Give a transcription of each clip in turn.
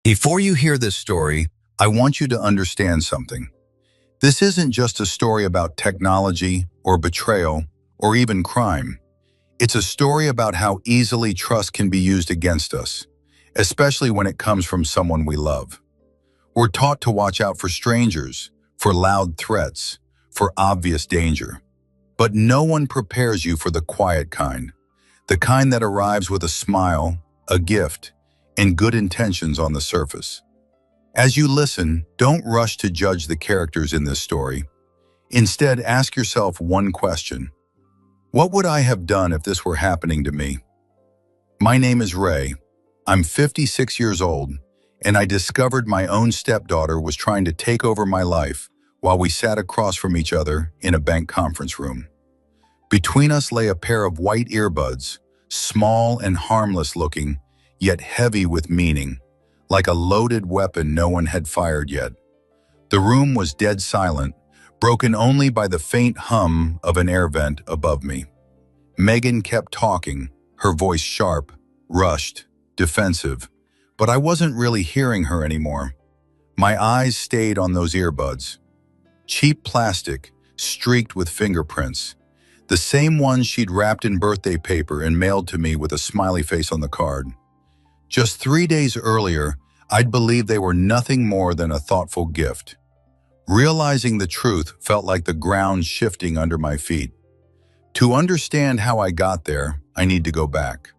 Before you hear this story, I want you to understand something. This isn't just a story about technology or betrayal or even crime. It's a story about how easily trust can be used against us, especially when it comes from someone we love. We're taught to watch out for strangers, for loud threats, for obvious danger. But no one prepares you for the kind that arrives with a smile, a gift, and good intentions on the surface. As you listen, don't rush to judge the characters in this story. Instead, ask yourself one question. What would I have done if this were happening to me? My name is Ray. I'm 56 years old, and I discovered my own stepdaughter was trying to take over my life while we sat across from each other in a bank conference room. Between us lay a pair of white earbuds, small and harmless looking, yet heavy with meaning, like a loaded weapon no one had fired yet. The room was dead silent, broken only by the faint hum of an air vent above me. Megan kept talking, her voice sharp, rushed, defensive, but I wasn't really hearing her anymore. My eyes stayed on those earbuds. Cheap plastic, streaked with fingerprints. The same ones she'd wrapped in birthday paper and mailed to me with a smiley face on the card. Just 3 days earlier, I'd believed they were nothing more than a thoughtful gift. Realizing the truth felt like the ground shifting under my feet. To understand how I got there, I need to go back.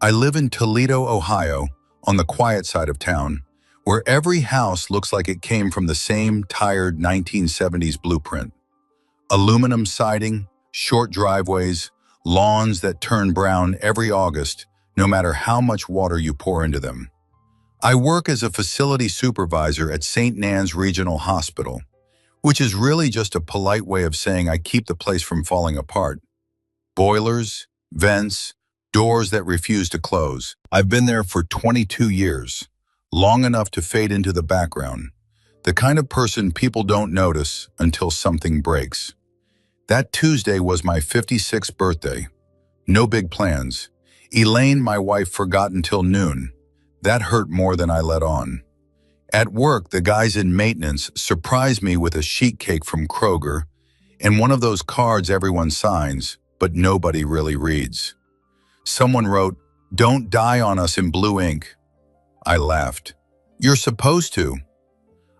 I live in Toledo, Ohio, on the quiet side of town, where every house looks like it came from the same tired 1970s blueprint. Aluminum siding, short driveways, lawns that turn brown every August, no matter how much water you pour into them. I work as a facility supervisor at St. Nan's Regional Hospital, which is really just a polite way of saying I keep the place from falling apart. Boilers, vents, doors that refuse to close. I've been there for 22 years, long enough to fade into the background, the kind of person people don't notice until something breaks. That Tuesday was my 56th birthday. No big plans. Elaine, my wife, forgot until noon. That hurt more than I let on. At work, the guys in maintenance surprised me with a sheet cake from Kroger and one of those cards everyone signs, but nobody really reads. Someone wrote, "Don't die on us" in blue ink. I laughed. "You're supposed to."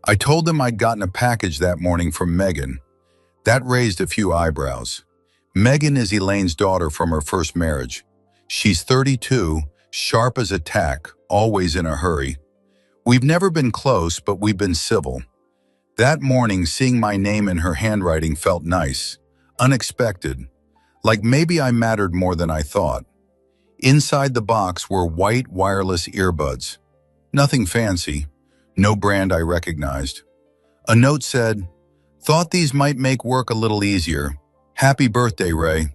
I told them I'd gotten a package that morning from Megan. That raised a few eyebrows. Megan is Elaine's daughter from her first marriage. She's 32, sharp as a tack, always in a hurry. We've never been close, but we've been civil. That morning, seeing my name in her handwriting felt nice, unexpected, like maybe I mattered more than I thought. Inside the box were white wireless earbuds. Nothing fancy, no brand I recognized. A note said, "Thought these might make work a little easier. Happy birthday, Ray."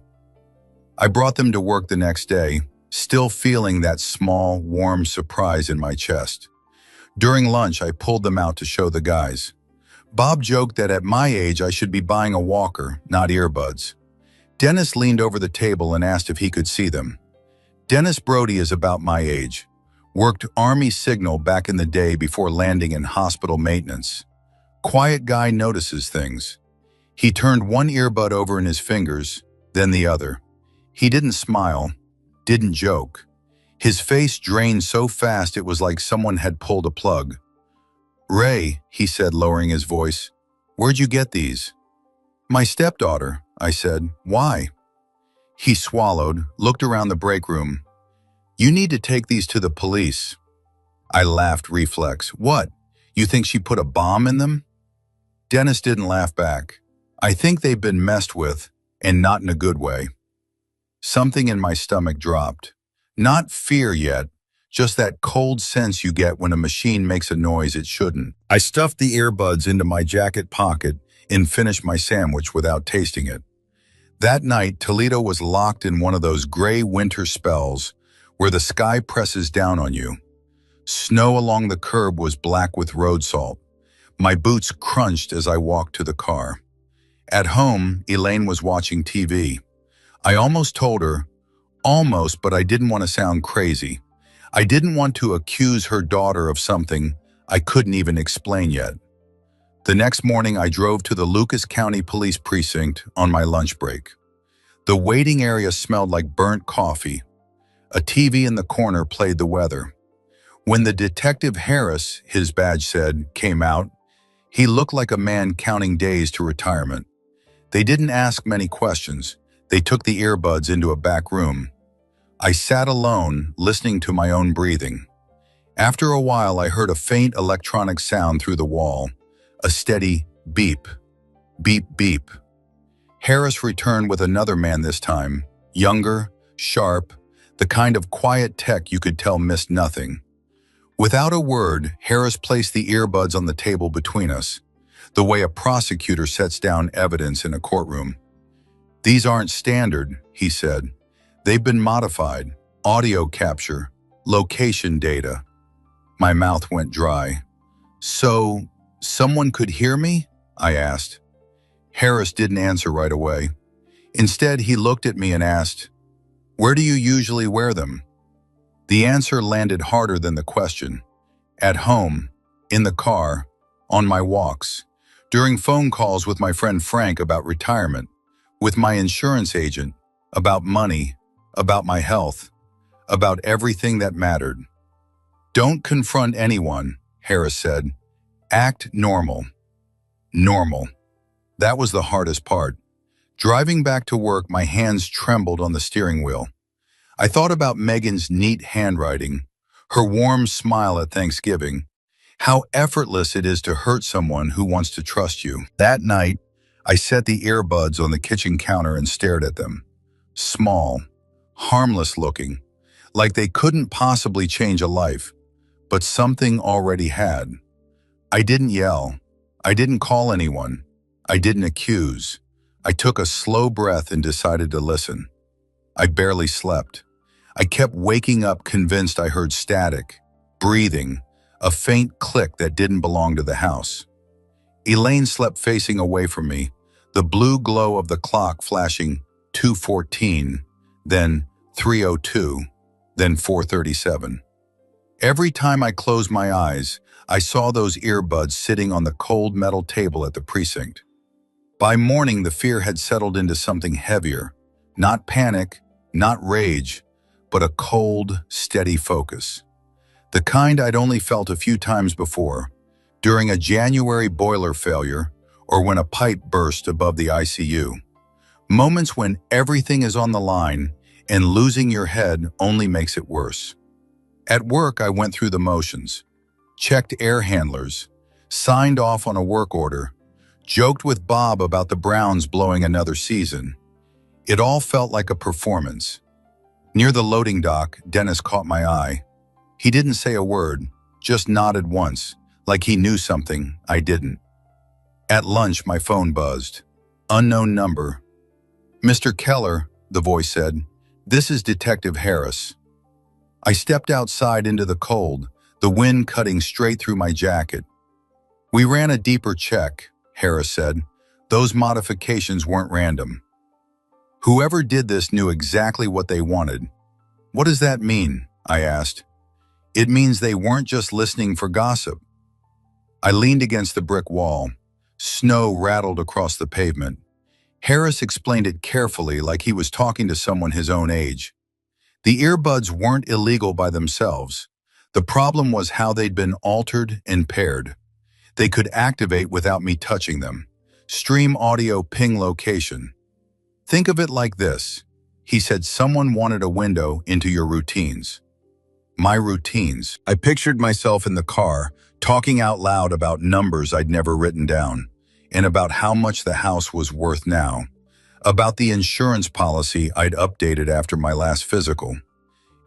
I brought them to work the next day, still feeling that small, warm surprise in my chest. During lunch, I pulled them out to show the guys. Bob joked that at my age I should be buying a walker, not earbuds. Dennis leaned over the table and asked if he could see them. Dennis Brody is about my age. Worked Army signal back in the day before landing in hospital maintenance. Quiet guy notices things. He turned one earbud over in his fingers, then the other. He didn't smile, didn't joke. His face drained so fast it was like someone had pulled a plug. "Ray," he said, lowering his voice, "where'd you get these?" "My stepdaughter," I said. "Why?" He swallowed, looked around the break room. "You need to take these to the police." I laughed reflex. "What? You think she put a bomb in them?" Dennis didn't laugh back. "I think they've been messed with, and not in a good way." Something in my stomach dropped. Not fear yet, just that cold sense you get when a machine makes a noise it shouldn't. I stuffed the earbuds into my jacket pocket and finished my sandwich without tasting it. That night, Toledo was locked in one of those gray winter spells where the sky presses down on you. Snow along the curb was black with road salt. My boots crunched as I walked to the car. At home, Elaine was watching TV. I almost told her, almost, but I didn't want to sound crazy. I didn't want to accuse her daughter of something I couldn't even explain yet. The next morning, I drove to the Lucas County Police Precinct on my lunch break. The waiting area smelled like burnt coffee. A TV in the corner played the weather. When the detective Harris, his badge said, came out, he looked like a man counting days to retirement. They didn't ask many questions. They took the earbuds into a back room. I sat alone, listening to my own breathing. After a while, I heard a faint electronic sound through the wall, a steady beep, beep, beep. Harris returned with another man this time, younger, sharp, the kind of quiet tech you could tell missed nothing. Without a word, Harris placed the earbuds on the table between us, the way a prosecutor sets down evidence in a courtroom. "These aren't standard," he said. "They've been modified. Audio capture, location data." My mouth went dry. "So, someone could hear me?" I asked. Harris didn't answer right away. Instead, he looked at me and asked, "Where do you usually wear them?" The answer landed harder than the question. At home, in the car, on my walks, during phone calls with my friend Frank about retirement, with my insurance agent, about money, about my health, about everything that mattered. "Don't confront anyone," Harris said. "Act normal." Normal. That was the hardest part. Driving back to work, my hands trembled on the steering wheel. I thought about Megan's neat handwriting, her warm smile at Thanksgiving, how effortless it is to hurt someone who wants to trust you. That night, I set the earbuds on the kitchen counter and stared at them. Small, harmless looking, like they couldn't possibly change a life, but something already had. I didn't yell. I didn't call anyone. I didn't accuse. I took a slow breath and decided to listen. I barely slept. I kept waking up convinced I heard static, breathing, a faint click that didn't belong to the house. Elaine slept facing away from me, the blue glow of the clock flashing 2:14, then 3:02, then 4:37. Every time I closed my eyes, I saw those earbuds sitting on the cold metal table at the precinct. By morning, the fear had settled into something heavier, not panic, not rage, but a cold, steady focus. The kind I'd only felt a few times before, during a January boiler failure or when a pipe burst above the ICU. Moments when everything is on the line and losing your head only makes it worse. At work, I went through the motions, checked air handlers, signed off on a work order, joked with Bob about the Browns blowing another season. It all felt like a performance. Near the loading dock, Dennis caught my eye. He didn't say a word, just nodded once, like he knew something I didn't. At lunch, my phone buzzed. Unknown number. "Mr. Keller," the voice said, "this is Detective Harris." I stepped outside into the cold, the wind cutting straight through my jacket. "We ran a deeper check," Harris said. "Those modifications weren't random. Whoever did this knew exactly what they wanted." "What does that mean?" I asked. "It means they weren't just listening for gossip." I leaned against the brick wall. Snow rattled across the pavement. Harris explained it carefully, like he was talking to someone his own age. The earbuds weren't illegal by themselves. The problem was how they'd been altered and paired. They could activate without me touching them. Stream audio, ping location. "Think of it like this." He said, "Someone wanted a window into your routines." My routines. I pictured myself in the car, talking out loud about numbers I'd never written down, and about how much the house was worth now, about the insurance policy I'd updated after my last physical,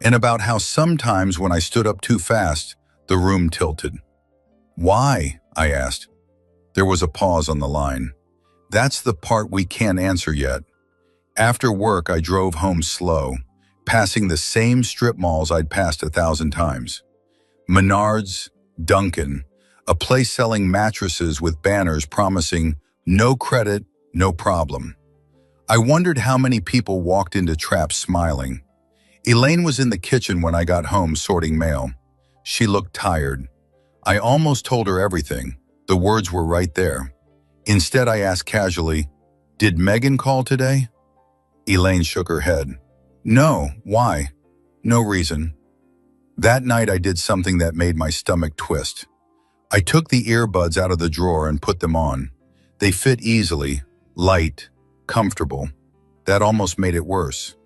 and about how sometimes when I stood up too fast, the room tilted. "Why?" I asked. There was a pause on the line. "That's the part we can't answer yet." After work, I drove home slow, passing the same strip malls I'd passed 1,000 times. Menards, Duncan, a place selling mattresses with banners promising no credit, no problem. I wondered how many people walked into traps smiling. Elaine was in the kitchen when I got home sorting mail. She looked tired. I almost told her everything. The words were right there. Instead, I asked casually, "Did Megan call today?" Elaine shook her head. "No, why?" "No reason." That night I did something that made my stomach twist. I took the earbuds out of the drawer and put them on. They fit easily, light, comfortable. That almost made it worse.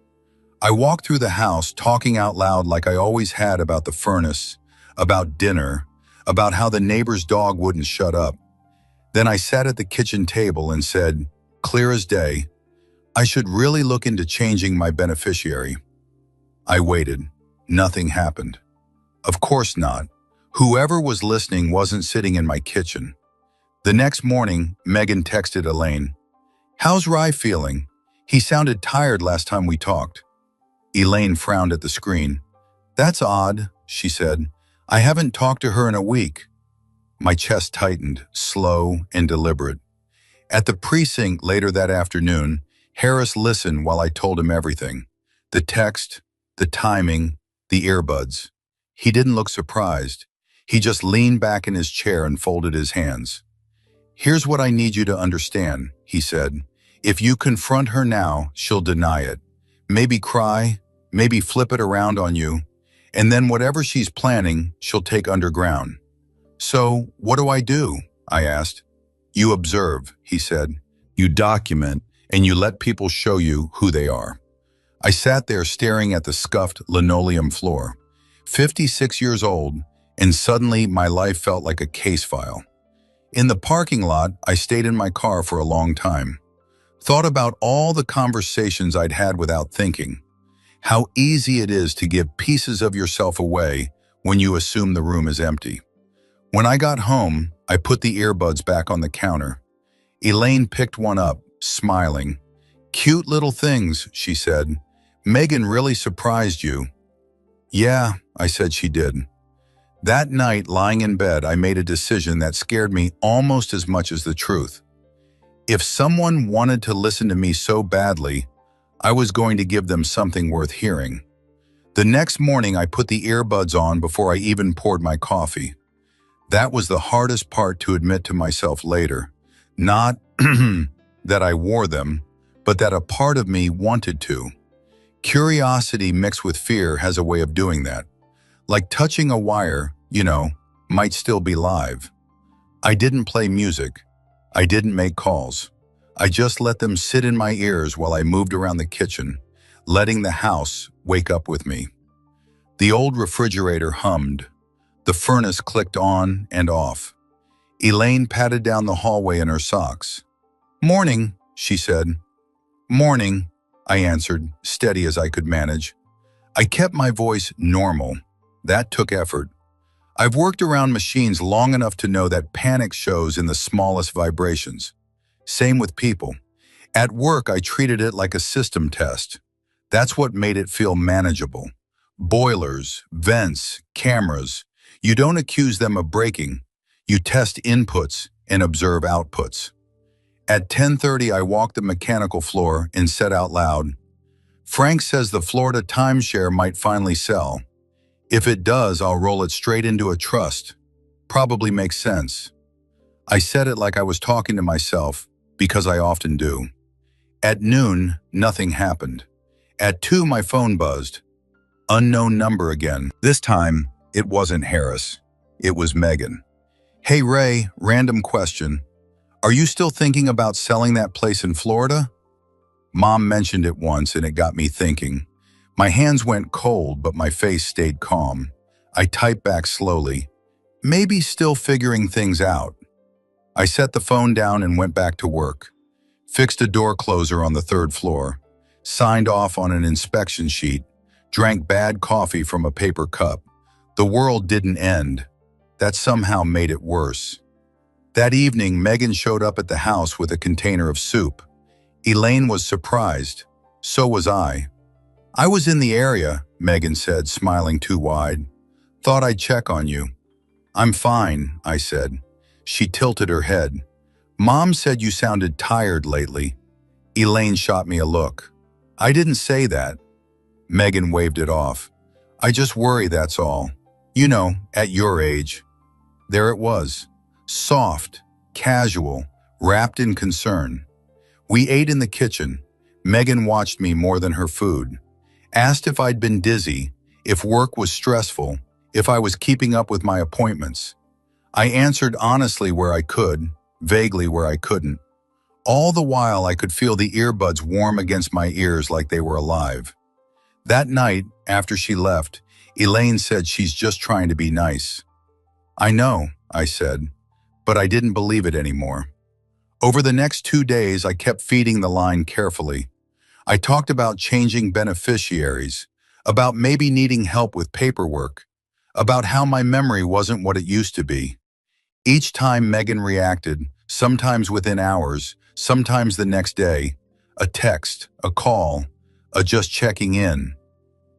I walked through the house talking out loud like I always had about the furnace, about dinner, about how the neighbor's dog wouldn't shut up. Then I sat at the kitchen table and said, clear as day, I should really look into changing my beneficiary. I waited. Nothing happened. Of course not. Whoever was listening wasn't sitting in my kitchen. The next morning, Megan texted Elaine, "How's Rye feeling? He sounded tired last time we talked." Elaine frowned at the screen. "That's odd," she said. "I haven't talked to her in a week." My chest tightened, slow and deliberate. At the precinct later that afternoon, Harris listened while I told him everything. The text, the timing, the earbuds. He didn't look surprised. He just leaned back in his chair and folded his hands. "Here's what I need you to understand," he said. "If you confront her now, she'll deny it. Maybe cry, maybe flip it around on you, and then whatever she's planning, she'll take underground." "So, what do I do?" I asked. "You observe," he said. "You document, and you let people show you who they are." I sat there staring at the scuffed linoleum floor. 56 years old, and suddenly my life felt like a case file. In the parking lot, I stayed in my car for a long time. Thought about all the conversations I'd had without thinking. How easy it is to give pieces of yourself away when you assume the room is empty. When I got home, I put the earbuds back on the counter. Elaine picked one up, smiling. "Cute little things," she said. "Megan really surprised you." "Yeah," I said she did. That night, lying in bed, I made a decision that scared me almost as much as the truth. If someone wanted to listen to me so badly, I was going to give them something worth hearing. The next morning, I put the earbuds on before I even poured my coffee. That was the hardest part to admit to myself later. Not that I wore them, but that a part of me wanted to. Curiosity mixed with fear has a way of doing that. Like touching a wire, might still be live. I didn't play music. I didn't make calls. I just let them sit in my ears while I moved around the kitchen, letting the house wake up with me. The old refrigerator hummed. The furnace clicked on and off. Elaine patted down the hallway in her socks. "Morning," she said. "Morning," I answered, steady as I could manage. I kept my voice normal. That took effort. I've worked around machines long enough to know that panic shows in the smallest vibrations. Same with people. At work, I treated it like a system test. That's what made it feel manageable. Boilers, vents, cameras. You don't accuse them of breaking. You test inputs and observe outputs. At 10:30, I walked the mechanical floor and said out loud, "Frank says the Florida timeshare might finally sell. If it does, I'll roll it straight into a trust. Probably makes sense." I said it like I was talking to myself, because I often do. At noon, nothing happened. At 2, my phone buzzed. Unknown number again. This time, it wasn't Harris. It was Megan. "Hey Ray, random question. Are you still thinking about selling that place in Florida?" Mom mentioned it once and it got me thinking. My hands went cold, but my face stayed calm. I typed back slowly. "Maybe still figuring things out." I set the phone down and went back to work. Fixed a door closer on the 3rd floor. Signed off on an inspection sheet. Drank bad coffee from a paper cup. The world didn't end. That somehow made it worse. That evening, Megan showed up at the house with a container of soup. Elaine was surprised. So was I. "I was in the area," Megan said, smiling too wide. "Thought I'd check on you." "I'm fine," I said. She tilted her head. "Mom said you sounded tired lately." Elaine shot me a look. "I didn't say that." Megan waved it off. I just worry, that's all. You know, at your age. There it was. Soft, casual, wrapped in concern. We ate in the kitchen. Megan watched me more than her food. Asked if I'd been dizzy, if work was stressful, if I was keeping up with my appointments. I answered honestly where I could, vaguely where I couldn't. All the while I could feel the earbuds warm against my ears like they were alive. That night, after she left, Elaine said she's just trying to be nice. I know, I said, but I didn't believe it anymore. Over the next 2 days, I kept feeding the line carefully. I talked about changing beneficiaries, about maybe needing help with paperwork, about how my memory wasn't what it used to be. Each time Megan reacted, sometimes within hours, sometimes the next day, a text, a call, a just checking in.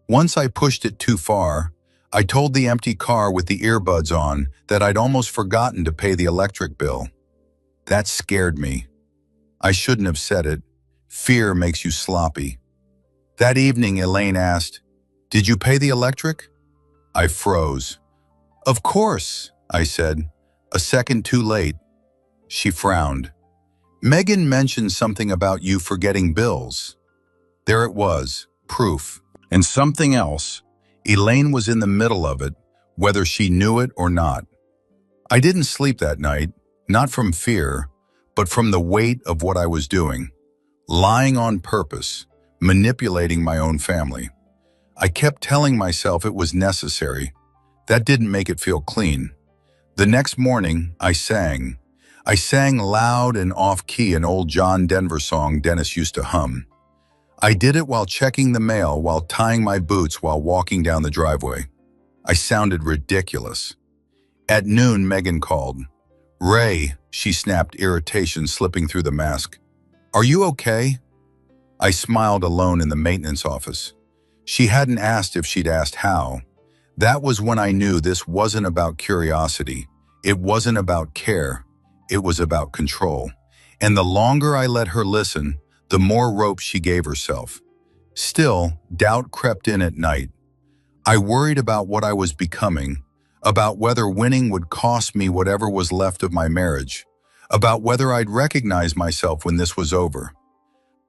Once I pushed it too far, I told the empty car with the earbuds on that I'd almost forgotten to pay the electric bill. That scared me. I shouldn't have said it. Fear makes you sloppy. That evening, Elaine asked, "Did you pay the electric?" I froze. "Of course," I said. "A second too late." She frowned. "Megan mentioned something about you forgetting bills." There it was, proof. And something else. Elaine was in the middle of it, whether she knew it or not. I didn't sleep that night, not from fear, but from the weight of what I was doing. Lying on purpose, manipulating my own family. I kept telling myself it was necessary. That didn't make it feel clean. The next morning, I sang. I sang loud and off-key an old John Denver song Dennis used to hum. I did it while checking the mail, while tying my boots, while walking down the driveway. I sounded ridiculous. At noon, Megan called. "Ray," she snapped, irritation slipping through the mask. "Are you okay?" I smiled alone in the maintenance office. She hadn't asked if she'd asked how. That was when I knew this wasn't about curiosity. It wasn't about care. It was about control. And the longer I let her listen, the more rope she gave herself. Still, doubt crept in at night. I worried about what I was becoming, about whether winning would cost me whatever was left of my marriage, about whether I'd recognize myself when this was over.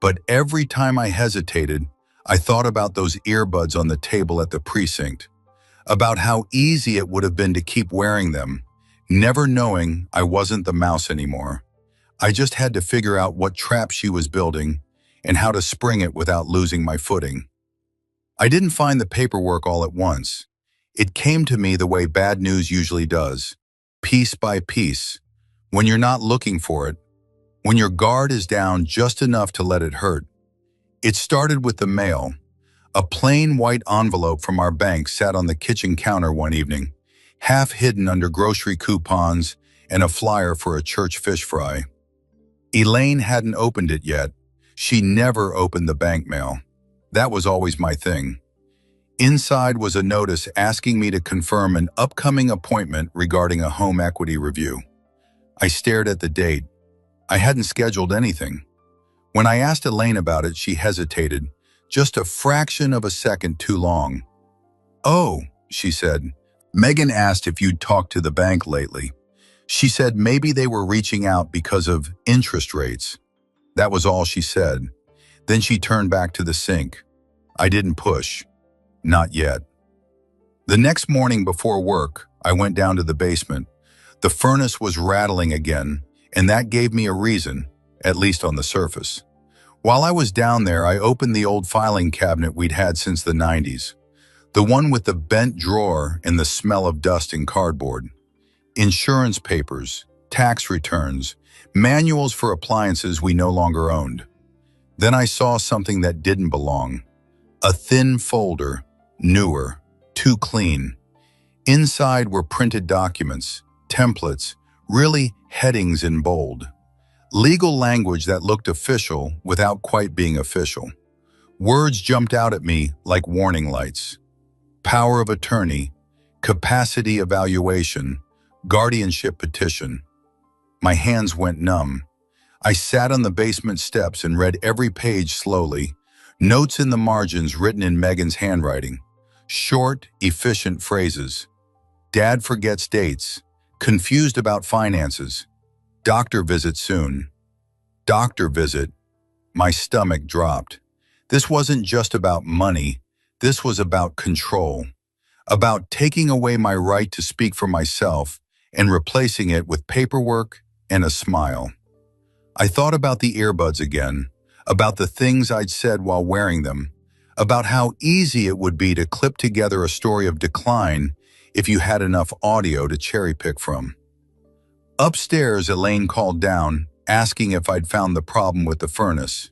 But every time I hesitated, I thought about those earbuds on the table at the precinct, about how easy it would have been to keep wearing them, never knowing I wasn't the mouse anymore. I just had to figure out what trap she was building and how to spring it without losing my footing. I didn't find the paperwork all at once. It came to me the way bad news usually does, piece by piece, when you're not looking for it, when your guard is down just enough to let it hurt. It started with the mail. A plain white envelope from our bank sat on the kitchen counter one evening, half hidden under grocery coupons and a flyer for a church fish fry. Elaine hadn't opened it yet. She never opened the bank mail. That was always my thing. Inside was a notice asking me to confirm an upcoming appointment regarding a home equity review. I stared at the date. I hadn't scheduled anything. When I asked Elaine about it, she hesitated, just a fraction of a second too long. "Oh," she said, "Megan asked if you'd talked to the bank lately. She said maybe they were reaching out because of interest rates." That was all she said. Then she turned back to the sink. I didn't push. Not yet. The next morning before work, I went down to the basement. The furnace was rattling again, and that gave me a reason, at least on the surface. While I was down there, I opened the old filing cabinet we'd had since the 90s. The one with the bent drawer and the smell of dust and cardboard. Insurance papers, tax returns, manuals for appliances we no longer owned. Then I saw something that didn't belong. A thin folder, newer, too clean. Inside were printed documents, templates, really headings in bold. Legal language that looked official without quite being official. Words jumped out at me like warning lights. Power of attorney, capacity evaluation, guardianship petition. My hands went numb. I sat on the basement steps and read every page slowly, Notes in the margins written in Megan's handwriting. Short, efficient phrases. Dad forgets dates. Confused about finances. Doctor visit soon. Doctor visit. My stomach dropped. This wasn't just about money. This was about control. About taking away my right to speak for myself and replacing it with paperwork and a smile. I thought about the earbuds again, about the things I'd said while wearing them, about how easy it would be to clip together a story of decline if you had enough audio to cherry-pick from. Upstairs, Elaine called down, asking if I'd found the problem with the furnace.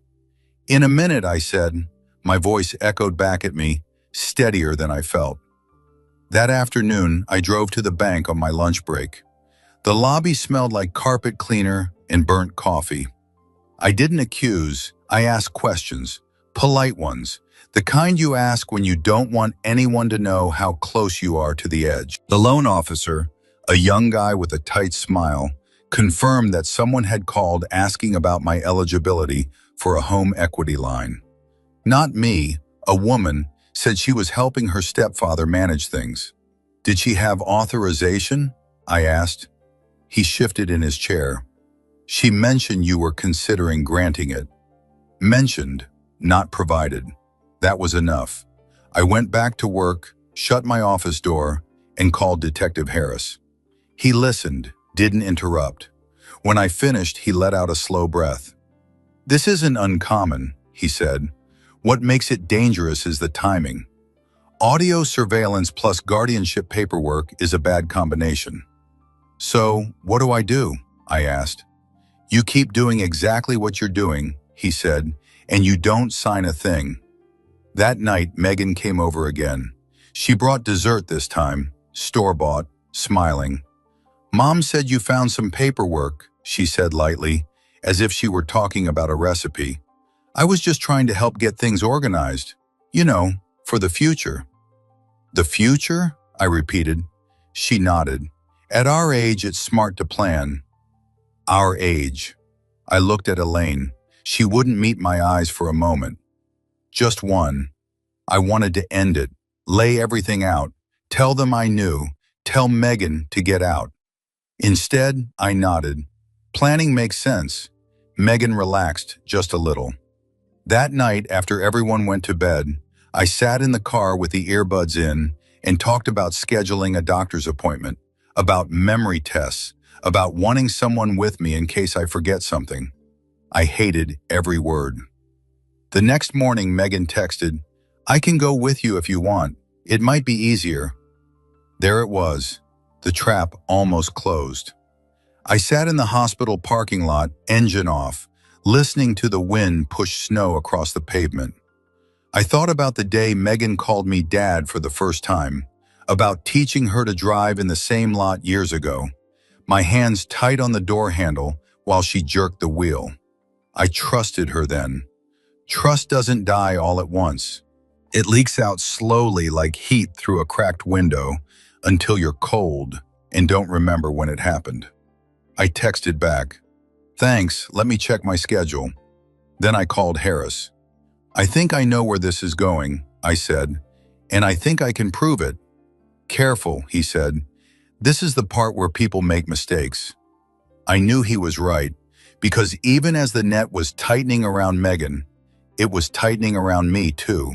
In a minute, I said. My voice echoed back at me, steadier than I felt. That afternoon, I drove to the bank on my lunch break. The lobby smelled like carpet cleaner and burnt coffee. I didn't accuse, I asked questions, polite ones, the kind you ask when you don't want anyone to know how close you are to the edge. The loan officer, a young guy with a tight smile, confirmed that someone had called asking about my eligibility for a home equity line. Not me, a woman, said she was helping her stepfather manage things. Did she have authorization? I asked. He shifted in his chair. She mentioned you were considering granting it. Mentioned, not provided. That was enough. I went back to work, shut my office door, and called Detective Harris. He listened, didn't interrupt. When I finished, he let out a slow breath. This isn't uncommon, he said. What makes it dangerous is the timing. Audio surveillance plus guardianship paperwork is a bad combination. So, what do? I asked. You keep doing exactly what you're doing, he said, and you don't sign a thing. That night, Megan came over again. She brought dessert this time, store-bought, smiling. Mom said you found some paperwork, she said lightly, as if she were talking about a recipe. I was just trying to help get things organized. You know, for the future. The future? I repeated. She nodded. At our age, it's smart to plan. Our age. I looked at Elaine. She wouldn't meet my eyes for a moment. Just one. I wanted to end it, lay everything out, tell them I knew, tell Megan to get out. Instead, I nodded. Planning makes sense. Megan relaxed just a little. That night, after everyone went to bed, I sat in the car with the earbuds in and talked about scheduling a doctor's appointment, about memory tests, about wanting someone with me in case I forget something. I hated every word. The next morning, Megan texted, I can go with you if you want. It might be easier. There it was. The trap almost closed. I sat in the hospital parking lot, engine off, listening to the wind push snow across the pavement. I thought about the day Megan called me Dad for the first time, about teaching her to drive in the same lot years ago, my hands tight on the door handle while she jerked the wheel. I trusted her then. Trust doesn't die all at once. It leaks out slowly like heat through a cracked window until you're cold and don't remember when it happened. I texted back, Thanks, let me check my schedule. Then I called Harris. I think I know where this is going, I said, and I think I can prove it. Careful, he said. This is the part where people make mistakes. I knew he was right, because even as the net was tightening around Megan, it was tightening around me too.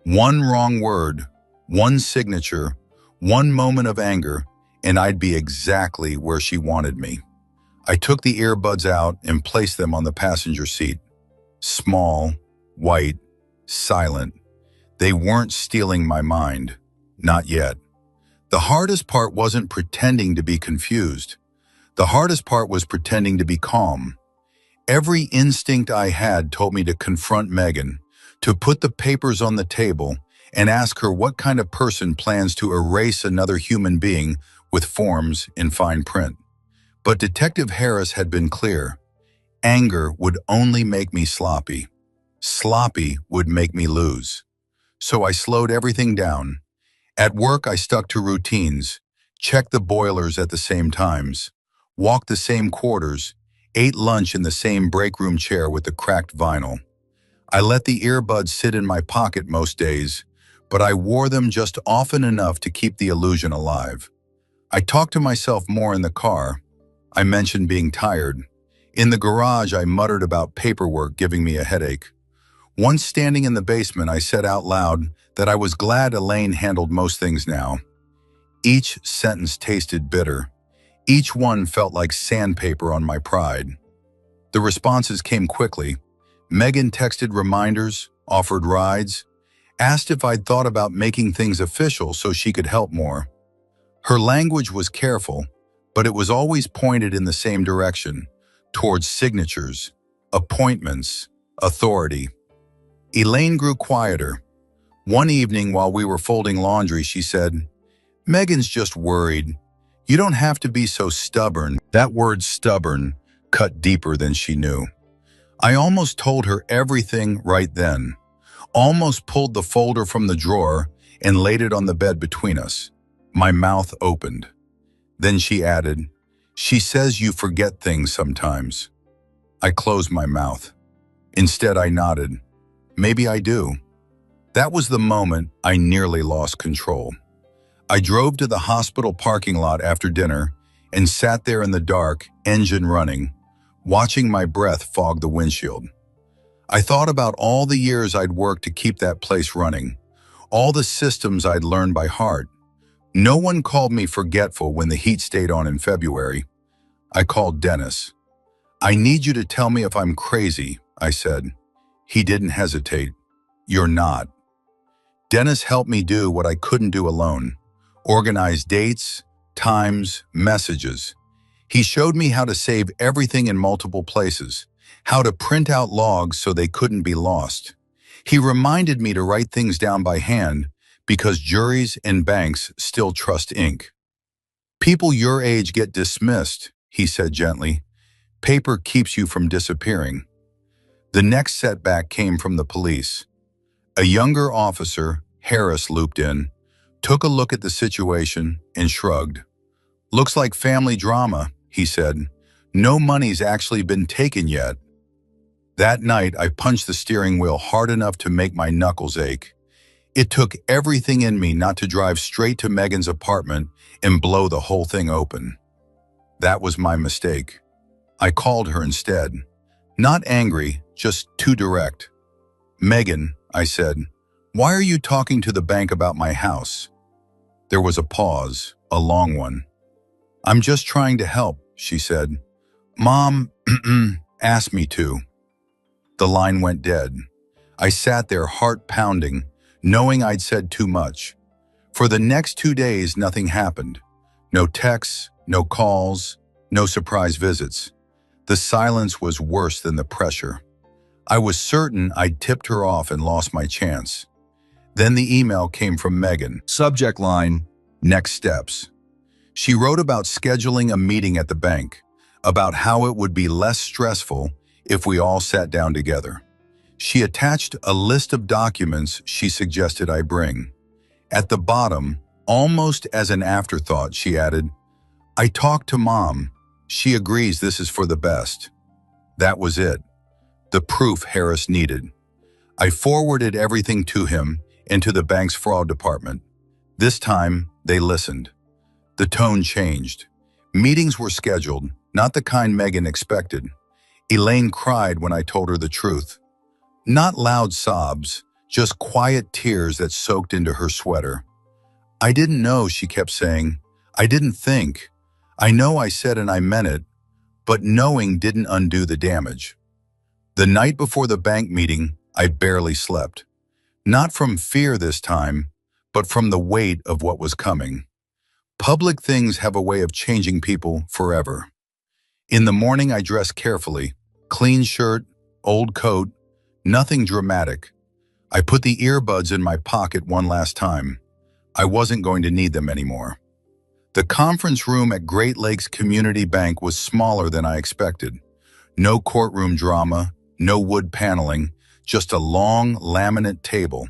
One wrong word, one signature, one moment of anger, and I'd be exactly where she wanted me. I took the earbuds out and placed them on the passenger seat. Small, white, silent. They weren't stealing my mind. Not yet. The hardest part wasn't pretending to be confused. The hardest part was pretending to be calm. Every instinct I had told me to confront Megan, to put the papers on the table, and ask her what kind of person plans to erase another human being with forms in fine print. But Detective Harris had been clear. Anger would only make me sloppy. Sloppy would make me lose. So I slowed everything down. At work, I stuck to routines, checked the boilers at the same times, walked the same quarters, ate lunch in the same break room chair with the cracked vinyl. I let the earbuds sit in my pocket most days, but I wore them just often enough to keep the illusion alive. I talked to myself more in the car. I mentioned being tired. In the garage, I muttered about paperwork giving me a headache. Once standing in the basement, I said out loud that I was glad Elaine handled most things now. Each sentence tasted bitter. Each one felt like sandpaper on my pride. The responses came quickly. Megan texted reminders, offered rides, asked if I'd thought about making things official so she could help more. Her language was careful, but it was always pointed in the same direction, towards signatures, appointments, authority. Elaine grew quieter. One evening while we were folding laundry, she said, "Megan's just worried. You don't have to be so stubborn." That word stubborn cut deeper than she knew. I almost told her everything right then, almost pulled the folder from the drawer and laid it on the bed between us. My mouth opened. Then she added, "She says you forget things sometimes." I closed my mouth. Instead, I nodded. Maybe I do. That was the moment I nearly lost control. I drove to the hospital parking lot after dinner and sat there in the dark, engine running, watching my breath fog the windshield. I thought about all the years I'd worked to keep that place running, all the systems I'd learned by heart. No one called me forgetful when the heat stayed on in February. I called Dennis. "I need you to tell me if I'm crazy," I said. He didn't hesitate. "You're not." Dennis helped me do what I couldn't do alone. Organize dates, times, messages. He showed me how to save everything in multiple places, how to print out logs so they couldn't be lost. He reminded me to write things down by hand because juries and banks still trust ink. "People your age get dismissed," he said gently. "Paper keeps you from disappearing." The next setback came from the police. A younger officer, Harris, looped in, took a look at the situation, and shrugged. "Looks like family drama," he said. "No money's actually been taken yet." That night, I punched the steering wheel hard enough to make my knuckles ache. It took everything in me not to drive straight to Megan's apartment and blow the whole thing open. That was my mistake. I called her instead. Not angry, just too direct. "Megan," I said, "why are you talking to the bank about my house?" There was a pause, a long one. "I'm just trying to help," she said. "Mom asked me to." The line went dead. I sat there, heart pounding, knowing I'd said too much. For the next 2 days, nothing happened. No texts, no calls, no surprise visits. The silence was worse than the pressure. I was certain I'd tipped her off and lost my chance. Then the email came from Megan. Subject line, "Next steps." She wrote about scheduling a meeting at the bank, about how it would be less stressful if we all sat down together. She attached a list of documents she suggested I bring. At the bottom, almost as an afterthought, she added, "I talked to Mom. She agrees this is for the best." That was it. The proof Harris needed. I forwarded everything to him and to the bank's fraud department. This time, they listened. The tone changed. Meetings were scheduled, not the kind Megan expected. Elaine cried when I told her the truth. Not loud sobs, just quiet tears that soaked into her sweater. "I didn't know," she kept saying. "I didn't think. I know I said and I meant it, but knowing didn't undo the damage." The night before the bank meeting, I barely slept. Not from fear this time, but from the weight of what was coming. Public things have a way of changing people forever. In the morning, I dressed carefully. Clean shirt, old coat, nothing dramatic. I put the earbuds in my pocket one last time. I wasn't going to need them anymore. The conference room at Great Lakes Community Bank was smaller than I expected. No courtroom drama, no wood paneling, just a long laminate table,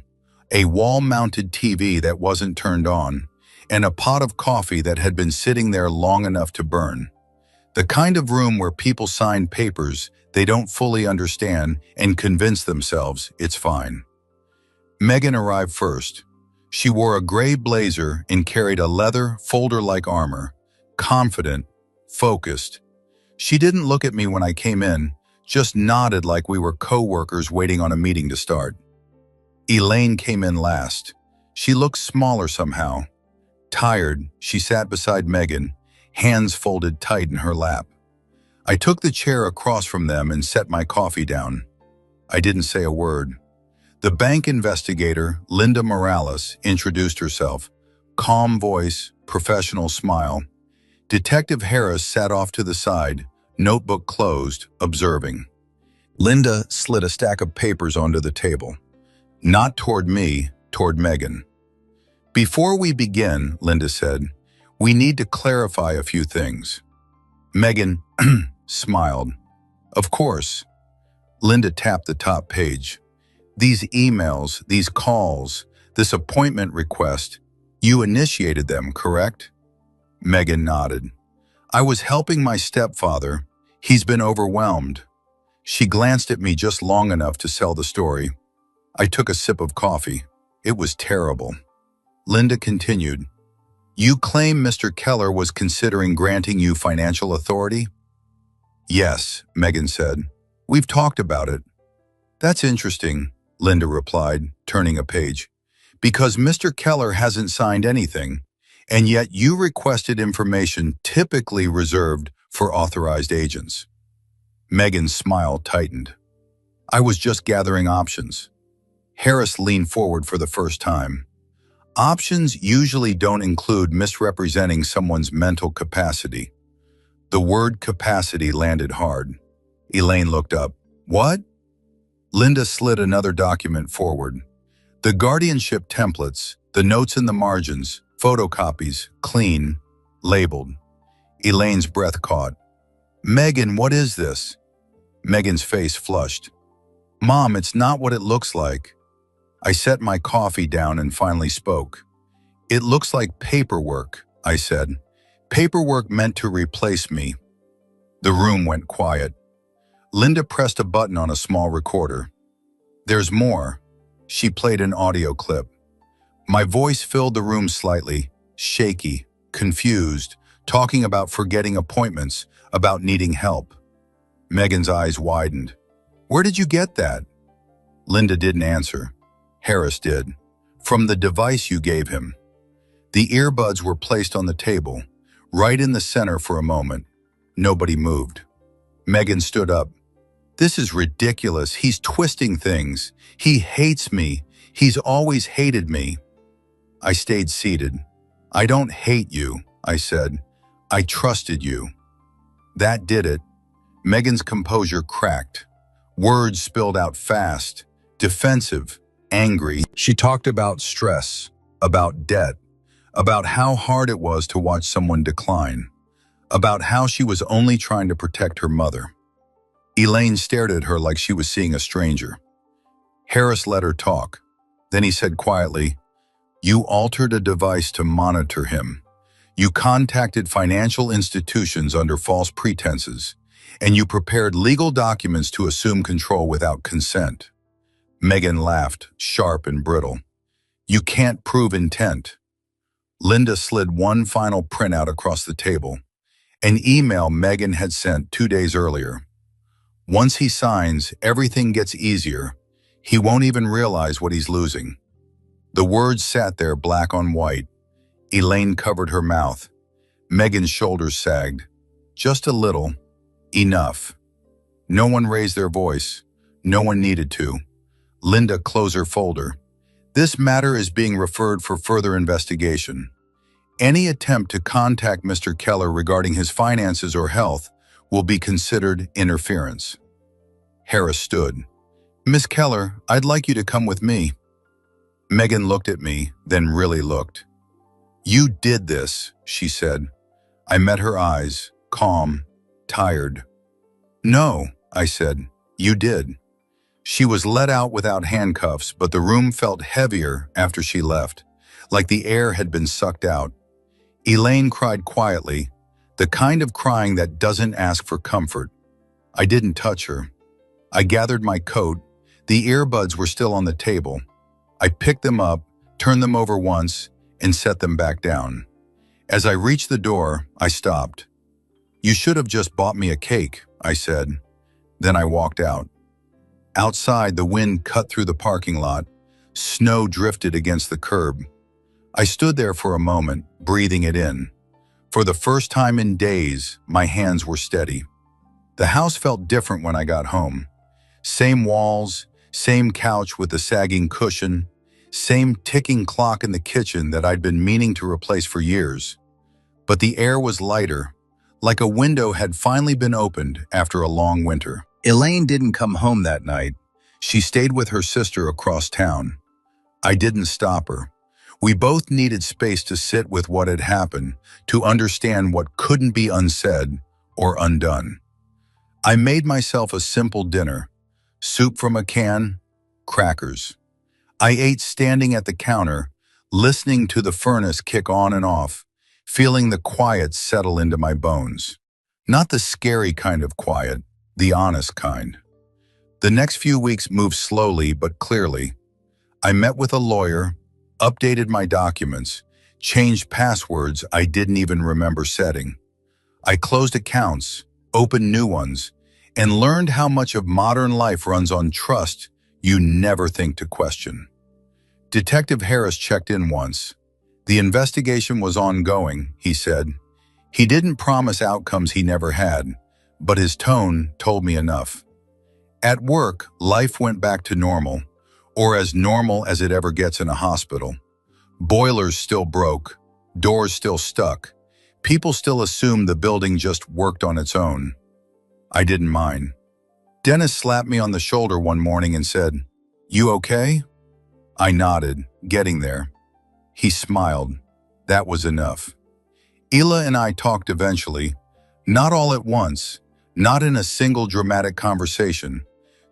a wall-mounted TV that wasn't turned on, and a pot of coffee that had been sitting there long enough to burn. The kind of room where people sign papers they don't fully understand and convince themselves it's fine. Megan arrived first. She wore a gray blazer and carried a leather, folder-like armor. Confident, focused. She didn't look at me when I came in, just nodded like we were co-workers waiting on a meeting to start. Elaine came in last. She looked smaller somehow. Tired, she sat beside Megan, hands folded tight in her lap. I took the chair across from them and set my coffee down. I didn't say a word. The bank investigator, Linda Morales, introduced herself. Calm voice, professional smile. Detective Harris sat off to the side, notebook closed, observing. Linda slid a stack of papers onto the table. Not toward me, toward Megan. Before we begin, Linda said, we need to clarify a few things. Megan smiled. Of course. Linda tapped the top page. These emails, these calls, this appointment request, you initiated them, correct? Megan nodded. I was helping my stepfather. He's been overwhelmed. She glanced at me just long enough to sell the story. I took a sip of coffee. It was terrible. Linda continued. You claim Mr. Keller was considering granting you financial authority? Yes, Megan said. We've talked about it. That's interesting, Linda replied, turning a page. Because Mr. Keller hasn't signed anything, and yet you requested information typically reserved for authorized agents. Megan's smile tightened. I was just gathering options. Harris leaned forward for the first time. Options usually don't include misrepresenting someone's mental capacity. The word capacity landed hard. Elaine looked up. What? Linda slid another document forward. The guardianship templates, the notes in the margins, photocopies, clean, labeled. Elaine's breath caught. Megan, what is this? Megan's face flushed. Mom, it's not what it looks like. I set my coffee down and finally spoke. It looks like paperwork, I said. Paperwork meant to replace me. The room went quiet. Linda pressed a button on a small recorder. There's more. She played an audio clip. My voice filled the room slightly, shaky, confused, talking about forgetting appointments, about needing help. Megan's eyes widened. Where did you get that? Linda didn't answer. Harris did. From the device you gave him. The earbuds were placed on the table, right in the center for a moment. Nobody moved. Megan stood up. This is ridiculous. He's twisting things. He hates me. He's always hated me. I stayed seated. I don't hate you, I said. I trusted you. That did it. Megan's composure cracked. Words spilled out fast, defensive, angry. She talked about stress, about debt, about how hard it was to watch someone decline, about how she was only trying to protect her mother. Elaine stared at her like she was seeing a stranger. Harris let her talk. Then he said quietly, You altered a device to monitor him. You contacted financial institutions under false pretenses, and you prepared legal documents to assume control without consent. Megan laughed, sharp and brittle. You can't prove intent. Linda slid one final printout across the table, an email Megan had sent 2 days earlier. Once he signs, everything gets easier. He won't even realize what he's losing. The words sat there black on white. Elaine covered her mouth. Megan's shoulders sagged. Just a little. Enough. No one raised their voice. No one needed to. Linda closed her folder. This matter is being referred for further investigation. Any attempt to contact Mr. Keller regarding his finances or health will be considered interference. Harris stood. Miss Keller, I'd like you to come with me. Megan looked at me, then really looked. You did this, she said. I met her eyes, calm, tired. No, I said, you did. She was let out without handcuffs, but the room felt heavier after she left, like the air had been sucked out. Elaine cried quietly, The kind of crying that doesn't ask for comfort. I didn't touch her. I gathered my coat. The earbuds were still on the table. I picked them up, turned them over once, and set them back down. As I reached the door, I stopped. "You should have just bought me a cake," I said. Then I walked out. Outside, the wind cut through the parking lot. Snow drifted against the curb. I stood there for a moment, breathing it in. For the first time in days, my hands were steady. The house felt different when I got home. Same walls, same couch with the sagging cushion, same ticking clock in the kitchen that I'd been meaning to replace for years. But the air was lighter, like a window had finally been opened after a long winter. Elaine didn't come home that night. She stayed with her sister across town. I didn't stop her. We both needed space to sit with what had happened, to understand what couldn't be unsaid or undone. I made myself a simple dinner: soup from a can, crackers. I ate standing at the counter, listening to the furnace kick on and off, feeling the quiet settle into my bones. Not the scary kind of quiet, the honest kind. The next few weeks moved slowly but clearly. I met with a lawyer, updated my documents, changed passwords I didn't even remember setting. I closed accounts, opened new ones, and learned how much of modern life runs on trust you never think to question. Detective Harris checked in once. The investigation was ongoing, he said. He didn't promise outcomes he never had, but his tone told me enough. At work, life went back to normal, or as normal as it ever gets in a hospital. Boilers still broke, doors still stuck. People still assumed the building just worked on its own. I didn't mind. Dennis slapped me on the shoulder one morning and said, "You okay?" I nodded, getting there. He smiled. That was enough. Ela and I talked eventually, not all at once, not in a single dramatic conversation,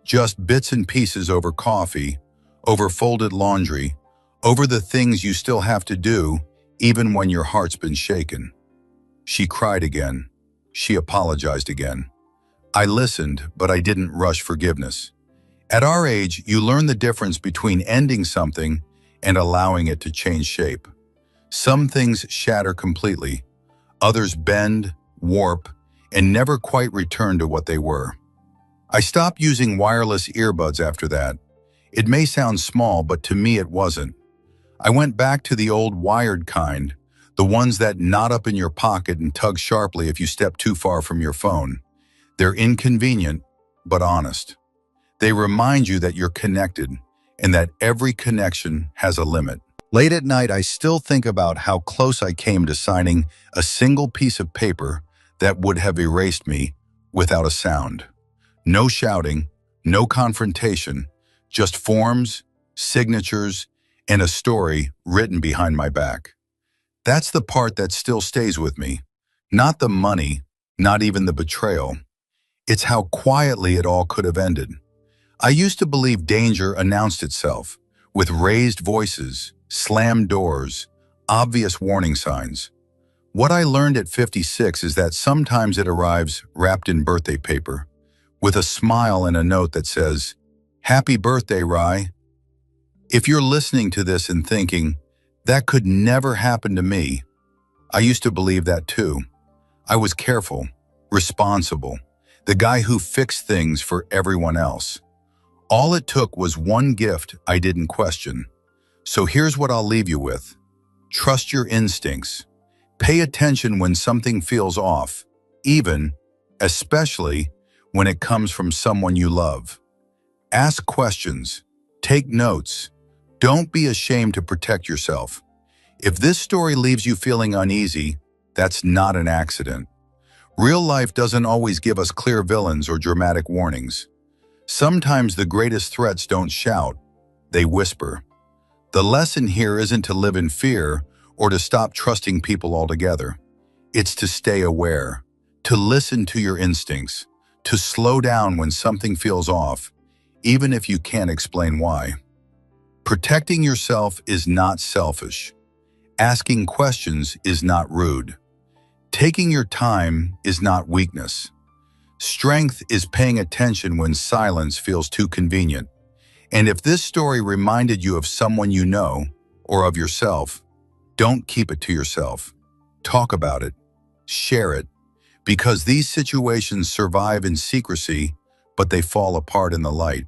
just bits and pieces over coffee, over folded laundry, over the things you still have to do, even when your heart's been shaken. She cried again. She apologized again. I listened, but I didn't rush forgiveness. At our age, you learn the difference between ending something and allowing it to change shape. Some things shatter completely. Others bend, warp, and never quite return to what they were. I stopped using wireless earbuds after that. It may sound small, but to me it wasn't. I went back to the old wired kind, the ones that knot up in your pocket and tug sharply if you step too far from your phone. They're inconvenient, but honest. They remind you that you're connected and that every connection has a limit. Late at night, I still think about how close I came to signing a single piece of paper that would have erased me without a sound. No shouting, no confrontation, just forms, signatures, and a story written behind my back. That's the part that still stays with me. Not the money, not even the betrayal. It's how quietly it all could have ended. I used to believe danger announced itself, with raised voices, slammed doors, obvious warning signs. What I learned at 56 is that sometimes it arrives wrapped in birthday paper, with a smile and a note that says, "Happy birthday, Rye." If you're listening to this and thinking, that could never happen to me, I used to believe that too. I was careful, responsible, the guy who fixed things for everyone else. All it took was one gift I didn't question. So here's what I'll leave you with. Trust your instincts. Pay attention when something feels off, especially when it comes from someone you love. Ask questions. Take notes. Don't be ashamed to protect yourself. If this story leaves you feeling uneasy, that's not an accident. Real life doesn't always give us clear villains or dramatic warnings. Sometimes the greatest threats don't shout, they whisper. The lesson here isn't to live in fear or to stop trusting people altogether. It's to stay aware, to listen to your instincts, to slow down when something feels off, even if you can't explain why. Protecting yourself is not selfish. Asking questions is not rude. Taking your time is not weakness. Strength is paying attention when silence feels too convenient. And if this story reminded you of someone you know, or of yourself, don't keep it to yourself. Talk about it. Share it. Because these situations survive in secrecy, but they fall apart in the light.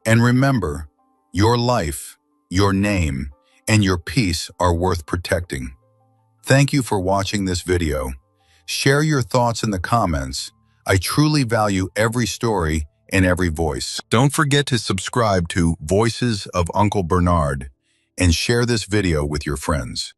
And remember, your life, your name, and your peace are worth protecting. Thank you for watching this video. Share your thoughts in the comments. I truly value every story and every voice. Don't forget to subscribe to Voices of Uncle Bernard and share this video with your friends.